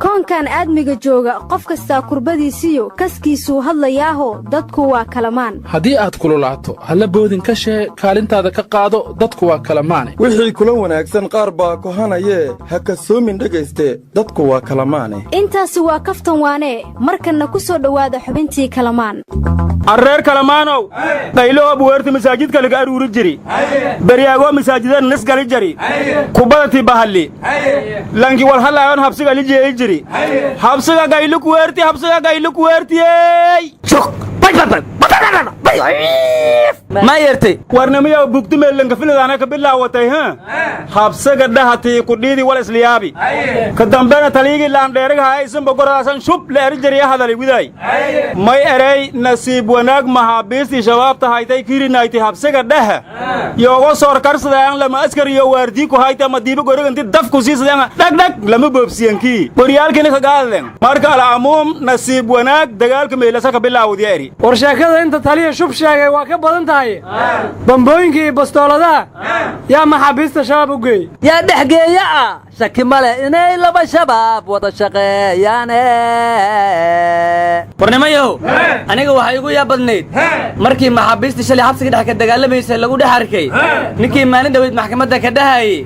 koonkan aadmiga jooga qof kasta kurbadiisiyo kaskiisuu hadlayaaho dadku waa kalamaan haddii aad kululaato halla boodin ka shee kaalintaada ka qaado dadku waa kalamaane wixii kula wanaagsan qaar baa kohanayee ha kasoomin dhegayste dadku waa kalamaane intaasi waa kaftan waanee markanna ku soo dhowaada xubintii kalamaan arreer kalamaanow dhayloo buweerti masaajidka laga aruuri jiri baryaagoo masaajidan nisgali jari kubadati bahalli lanki wal halaayon habsiga lijeeyi jiri habsiga gaylu kuweertiyey ma yertay warnamiya bugti meelanka filadaana ka bilaawatay ha habsiga dhahatii kudhiidi wal isliyaabi ka dambena taliigi laandheeriga haysan bogoraasan shub leeri jariya hadalay widay may erey nasiib wanaag mahabiistii shabaabta haytay kirinayti habsiga dhaha yoogo soor karsadaan lama askar iyo waardii ku hayta madiiba goriganti dafku siisadaan dhagdhag lama boobsiyankii boryaalkina ka gaadleen marka alaamuum nasiib wanaag dagaalka meelasa ka bilaawdi eri warshaakada inta taliya shub sheegay waa ka badan tahay bambooyinka iyo bastooladaha yaa maxaabiista shabaab u geey yaa dhexgeeya ah shaki male inay laba shabaab wada shaqeeyaane warnimayow aniga waxay igu yaabadnayd markii maxaabiistii shalay xabsiga dhex ka dagaalamaysay lagu dhex arkay ninkii maalin dhaweyd maxkamadda ka dhahayey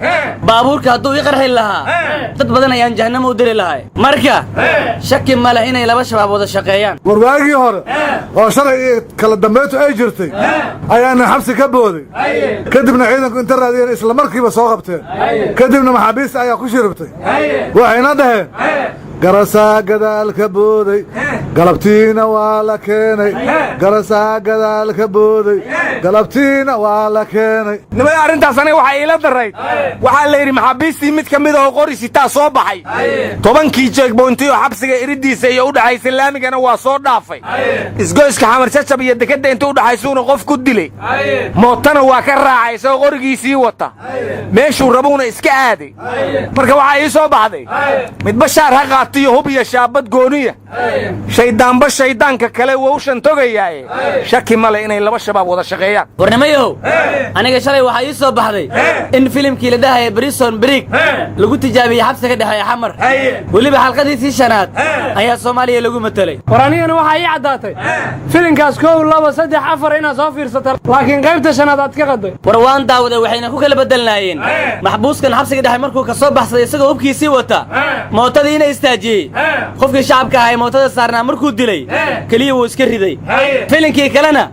baabuurka hadduu ii qarxi lahaa dad badan ayaan jahannamo u diri lahay marka shaki male inay laba shabaab wada shaqeeyaan warwaagii hore oo shalay kala dambeyntu ay jirtay ayaana xabsi ka booday kadibna ciidanku inta raadiyeen isla markiiba soo qabteen kadibna maxaabiista ayaa ku shiribtay waxayna dhaheen garasaa gadaalka booday galabtiina waa la keenay garasaa gadaalka booday galabtiina waa la keenay nimada arrintaas aniga waxaa iila darayd waxaa la yidhi maxaabiistii mid ka mid ahoo qori sitaa soo baxay 10kii jeegboontiyo xabsiga iridiisa iyo u dhaxaysa laamigana waa soo dhaafay isgoyska xamar jajab iyo dekadda inta u dhaxaysuuna qof ku dilay mootana waa ka raacay isagoo qorigiisii wata meeshuu rabuuna iska aaday marka waxaa ii soo baxday mid bashaar ha qaatiyo hub iyo shaabad gooniya shaydaanba shaydaanka kale wuu shantogayaaye shaki male inay laba shabaab wada shaqeeyaan warnimayow aniga shalay waxaa ii soo baxday in filimkii la dhahaya brison brig lagu tijaabiyey xabsiga dhexe xamar weliba xalqadiisii 5aad ayaa Soomaaliya lagu matelay waraniyana waxaa ii caddaatay filimkaas 1 2 3 4 inaad soo fiirsato laakiin qaybta 5aad aad ka qaday war waan daawaday waxayna ku kala bedelnaayeen maxbuuskan xabsiga dhexe markuu ka soo baxsaday isagoo hubkiisii wata mootadii inay istaajiyey qofkii shacabka ahaa mootada saarnaa markuu dilay kaliya wuu iska riday filimkii kalena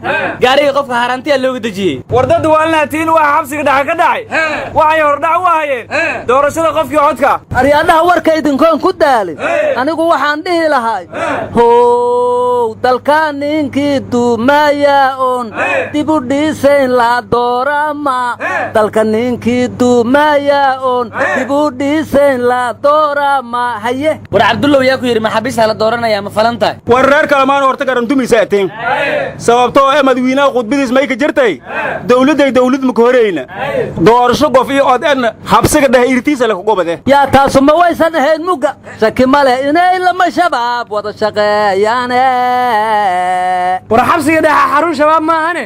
gaariga qofka harantiya looga dejiyey wardadu waalnaatiin waxa xabsiga dhexe ka dhacay waxay hordhac u ahayeen doorashada qofkii codka aryaadaha warka idinkoon ku daalin anigu waxaan dhihi lahay how dalka ninkii duumaya oon dib u dhiisayn la doorama dalka ninkii duumaya oon dib u dhiisayn la doorama haye war Cabdullah yaa ku yiri maxaabiista la dooranaya ma falanta war reer kalamaan horta garantumaysa ateen sababtoo ah madaxweynaha qudbidiis may ka jirtay dawlad ma ka horeyna doorasho qof iyo odan xabsiga dhexe irtiisa la ku gobade yaa taasoo ma waysan ahayn muga shaki male inay lama shabaab wada shaqeeyaan war xabsiga dhexe xarun shabaab ma ahane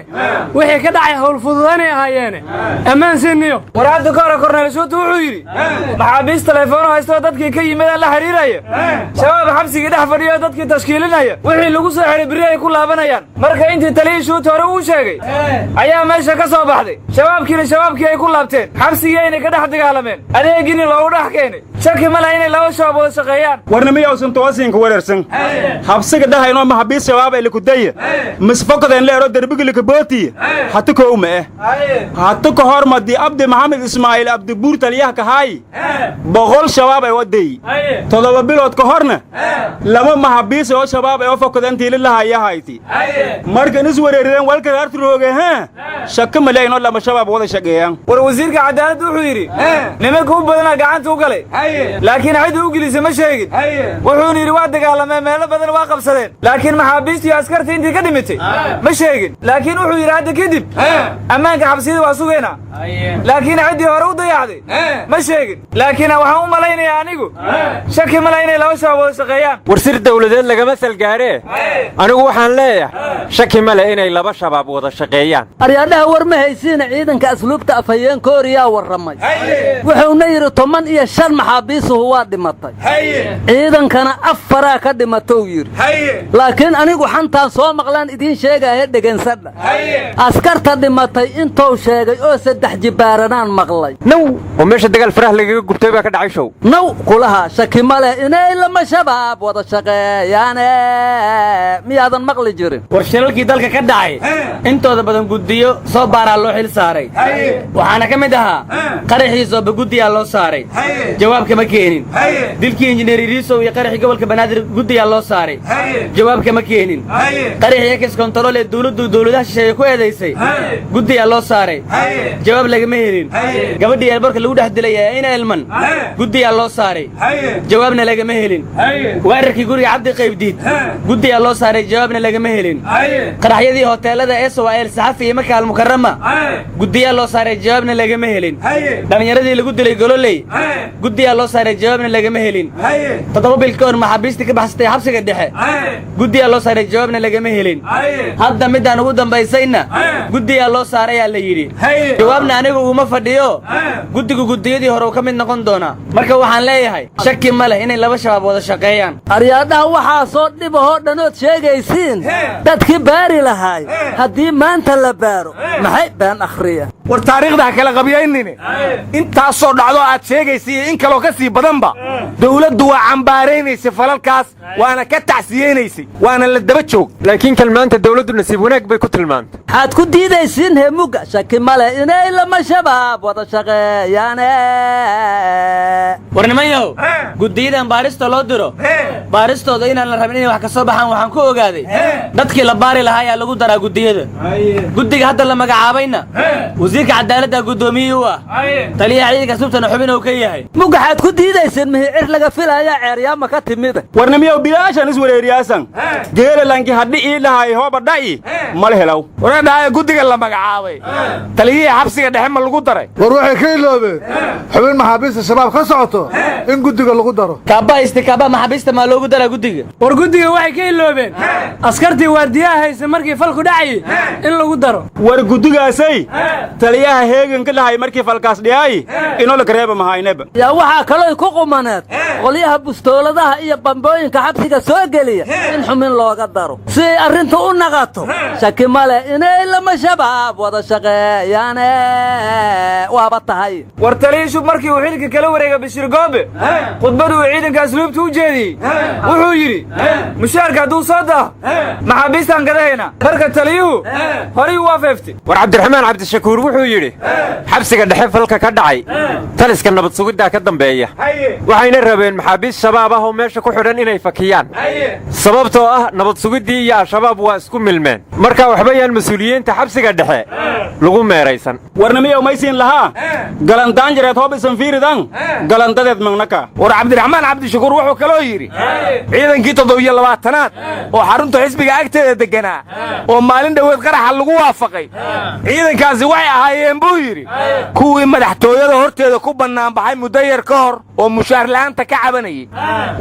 wixii ka dhacay hawl fududanay ahaayeen amaan sinniyo war hadda ka hor korneel shuutu wuxuu yiri maxaabiista telefoon haysto dadkii ka yimid la xiriiraya shabaab xabsiga dhex fadhiyo dadkii tashkiilinaya wixii lagu soo xiray biri ay ku laabanayaan marka intii taliye shuutu hore uu sheegay ayaa meesha ka soo baxday shabaabkii ay ku laabteen xabsigii ay ka dhex dagaalameen adeegini loogu dhex keenay shaki ma laha inay laba shabaab wada shaqeeyaan warnamiya usan toosinka wareersan xabsiga dhahayno maxaabiis shabaab ay la kudaya misfaqadeen leero darbiga la kabooti hatta ko uma hatta ka hor madi abdi maxamed ismaaciil abdi buur taliyaha ka hay boqol shabaab ay waday 7 bilood ka horna lama maxaabiis oo shabaab ay faqadeen tiil lahaaya hayti markan is wareereen walka artrooge shaki ma leeyno lama shabaab wada shaqeeyaan war wasiirka cadaaladda wuxuu yiri nimanka u badan gacanta u galay laakiin cid u gelisay ma sheegin wuxuu yiri waa dagaalameen meelo badan waa qabsadeen laakiin maxaabiistii askartii intii ka dhimatay ma sheegin laakiin wuxuu yiri hadda kadib ammaanka xabsiyada waa sugeena laakiin cidii hore u dayacday ma sheegin laakiin waxaan u malaynayaa anigu shaki ma laha inay laba shabaab wada shaqeeyaan war sir dawladeed lagama salgaaree anigu waxaan leeyahay shaki ma leh inay laba shabaab wada shaqeeyaan aryaadaha war ma haysiina ciidanka asluubta afhayeen kooriyaa warramay wuxuuna yiri 15 maxaabiis maxaabiisuhu waa dhimatay ciidankana afaraa ka dhimatou yidhi laakiin anigu xantaan soo maqlaan idiin sheegaahe dhegeensadha askarta dhimatay intuu sheegay oo 3 jibaaranaan maqlay naw oo meesha dagaal faraha lagaga gubtay baa ka dhacay show naw kulaha shaki ma leh inay lama shabaab wada shaqeeyaane miyaadan maqli jirin war shilalkii dalka ka dhacay intooda badan guddiyo soo baaraa loo xil saaray waxaana ka mid ahaa qaraxii sooba guddiyaa loo saaray jawaab kama keenin dilkii injineer iriisow iyo qaraxii gobolka banaadir guddiyaa loo saaray jawaab kama keenin qaraxii ekis kontarool ee dowladaha shisheeye ku eedaysay guddiyaa loo saaray jawaab lagama helin gabadhii eelborka lagu dhex dilay ee ina elman guddiyaa loo saaray jawaabna lagama helin weerarkii guriga cabdi qaybdiid guddiyaa loo saaray jawaabna lagama helin qaraxyadii hoteelada SOL saxafi iyo Maka al-Mukarrama guddiyaa loo saaray jawaabna lagama helin dhalinyaradii lagu dilay gololey guddiyaa loo saaray jawaabna lagama helin 7 bil ka hor maxaabiistii ka baxsatay xabsiga dhexe guddiyaa loo saaray jawaabna lagama helin hadda midaan ugu dambaysayna guddiyaa loo saaray ayaa la yidhi jawaabna anigu uma fadhiyo guddigu guddiyadii hore ka mid noqon doona marka waxaan leeyahay shaki ma leh inay laba shabaab wada shaqeeyaan aryaadaha waxaa soo dhibahoo dhanood sheegaysiin dadkii baari lahaay haddii maanta la baaro maxay been akhriya war taariikhda kala qabiyaynine intaasoo dhacdo aad sheegaysiin in kaloo ka sii badanba dawladdu waa cambaaraynaysa falalkaas waana ka tacsiyeynaysa waana la daba joog laakiin kalmaanta dawladdu nasiib wanaag bay ku tilmaantay waxaad ku diidaysiin hemuga shaki ma leh inay lama shabaab wada shaqeeyaane war nimanyahow guddiyadan baarista loo diro baaristooda inaan la rabin inay wax ka soo baxaan waxaan ku ogaaday dadkii la baari lahaa ayaa lagu daraa guddiyada guddiga hadda la magacaabayna wasiirka cadaaladda guddoomiye u ah taliyaha ciidanka subtana xubin uu ka yahay mugaxaad ku diidaysiin mihicir laga filaya ceeryaama ka timid warnimiyow bilaashan iswareeriyaasan geelalanki haddhi ii lahaay hooba dha'i mal helaw waradhaaya guddiga la magacaabay taliyihii xabsiga dhexe ma lagu daray war waxay ka iloobeen xubin maxaabiista shabaab ka socoto in guddiga lagu daro kaaba istikaaba maxaabiista ma loogu daraa guddiga war guddiga waxay ka iloobeen askartii waardiyaha haysa markii falku dhacay in lagu daro war guddigaasay taliyaha heegan ka dhahay markii falkaas dhiyay inoo la kareeba mahaynaba yaa waxaa kaloo ku qumaneed qolyaha bustooladaha iyo bambooyinka xabsiga soo geliya in xumin looga daro si ay arrintu u naqato shaki ma leh inay lama shabaab wada shaqeeyaane waaba tahay war taliyiishu markii uu xilka kala wareega bishir goobe khudbadu uu ciidanka asluubta u jeediyey wuxuu yidhi mushaarka hadduu soo daho maxaabiistaan gadahayna marka taliyuhu horay u afeeftay war cabdiraxmaan cabdishakuur wuxuu yidhi xabsiga dhexe falka ka dhacay taliska nabad sugiddaa ka dambeeya waxayna rabeen maxaabiis shabaab ah oo meesha ku xidhan inay fakiyaan sababtoo ah nabad sugiddii iyo al-shabaab waa isku milmeen marka waxba yaan mas-uuliyiinta xabsiga dhexe lagu meeraysan warnamiyow maysiin lahaa galandaanjareed hoobisan fiiridan galandadeed magnaka war cabdiraxmaan cabdishakuur wuxuu kaloo yidhi ciidankii 7 oo xarunta xisbiga agteeda deganaa oo maalin dhoweed qaraxa lagu waafaqay ciidankaasi waxay ahaayeen buu yidhi kuwii madaxtooyada horteeda ku bannaanbaxay muddo yar ka hor oo mushaar la'aanta ka cabanayay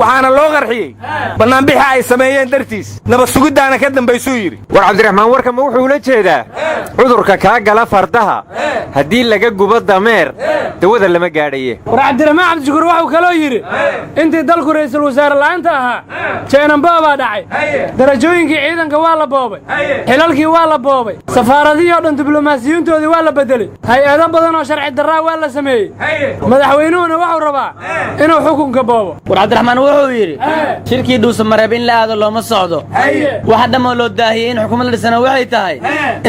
waxaana loo qarxiyey bannaanbixi ay sameeyeen dartiis nabad sugiddaana ka dambaysuu yidhi war cabdiraxmaan warkama wuxuu ula jeedaa cudurka kaa gala fardaha haddii laga gubo dameer dawada lama gaadhaye war cabdiraxmaan cabdishakuur wuxuu kaloo yidhi intii dalku ra'iisul wasaare la'aanta ahaa jeenanbaa baa dhacay darajooyinkii ciidanka waa la boobay xilalkii waa la boobay safaaradihii oo dhan diblomaasiyiintoodii waa la bedelay hay-ado badan oo sharci darraa waa la sameeyey madaxweynuhuna wuxuu rabaa inuu xukunka boobo war cabdiraxmaan wuxuu yidhi shirkii dhuusa mareeb in la aado looma socdo waxa dhammoo loo daahiyey in xukuumad la dhisana waxay tahay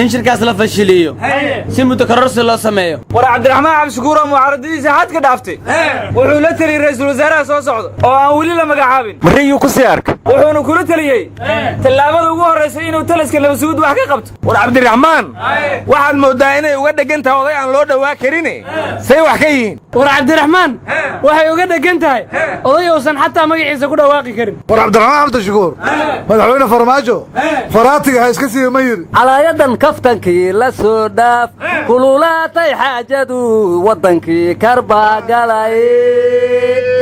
in shirkaas la fashiliyo si muddo kororsi loo sameeyo war cabdiraxmaan cabdishakuur oo mucaaradadiisa xad ka dhaaftay wuxuu la taliyey ra'iisul wasaaraha soo socda oo aan weli la magacaabin mariyuu ku sii arka wuxuuna kula taliyey tallaabada ugu horraysa inuu taliska nabad sugid wax ka qabto war cabdiraxmaan waxaad mooddaa inay uga dhegan tahay oday aan loo dhowaa karine say wax ka yihiin war cabdiraxmaan waxay uga dhegan tahay oday uusan xataa magaciisa ku dhawaaqi karin war cabdiraxmaan cabdishakuur madaxweyne farmaajo faraatiga ha iska siiyo ma yidhi calaayadan kaftankii la soo dhaaf kululaatay xaajadu waddankii karbaa galay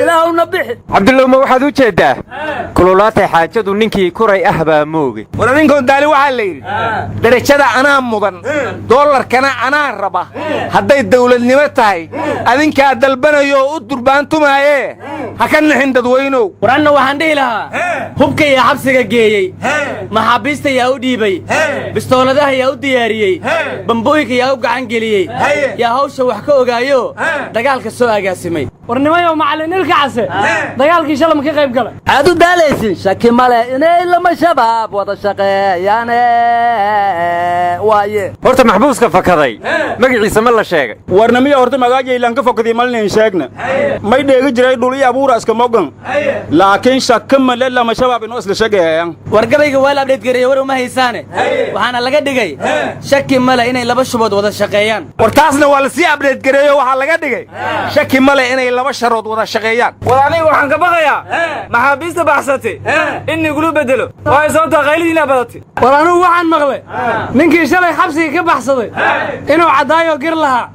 ilaahu na bixi cabdullow ma waxaad u jeeddaa kululaatay xaajadu ninkii kuray ah baa mooge war adinkoon daali waxaa la yidhi darajada anaa mudan doolarkana anaa raba hadday dawladnimo tahay adinkaa dalbanayoo u durbaantumaayee ha ka nixin dadweynow war anna waxaan dhihi lahaa hubka yaa xabsiga geeyey maxaabiista yaa u dhiibay bistooladaha yaa u diyaariyey bambooyinka yaa u gacan geliyey yaa hawsha wax ka ogaayo dagaalka soo agaasimay warnimayo macallin ilka case dagaalkii shalam ka qayb galay aad u daalaysin shaki male inay lama shabaab wada shaqeeyaane waaye horta maxbuuska fakaday magaciisa ma la sheegay warnamiya horta magaajaylan ka fokadii malinayn sheegna may dheegi jiray dhul iyo abuura iska mogan laakiin shaka male lama shabaab inoo isla sheegayayan wargabayga waa la abdheed gareeye war uma haysaane waxaana laga dhigay shaki male inay laba shubood wada shaqeeyaan war taasna waa la sii abdheed gareeyo waxaa laga dhigay shaki male inay laba sharood wada shaqeeyaan war aniga waxaan ka baqayaa maxaabiista baxsatay in nigulu bedelo waa sababta qaylidiina badatay war anugu waxaan maqlay ninkii shalay xabsiga ka baxsaday inuu caddaayo gir lahaa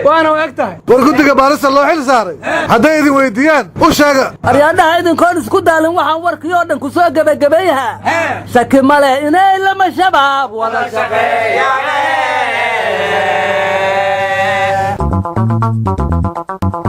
waana u eg tahay war guddiga baarista loo xil saaray hadday idin weyddiiyaan u sheega aryaadhaha idinkoon isku daalin waxaan warkii oo dhan ku soo gebagabayha shaki male inay lama shabaab wada shaqeeyaan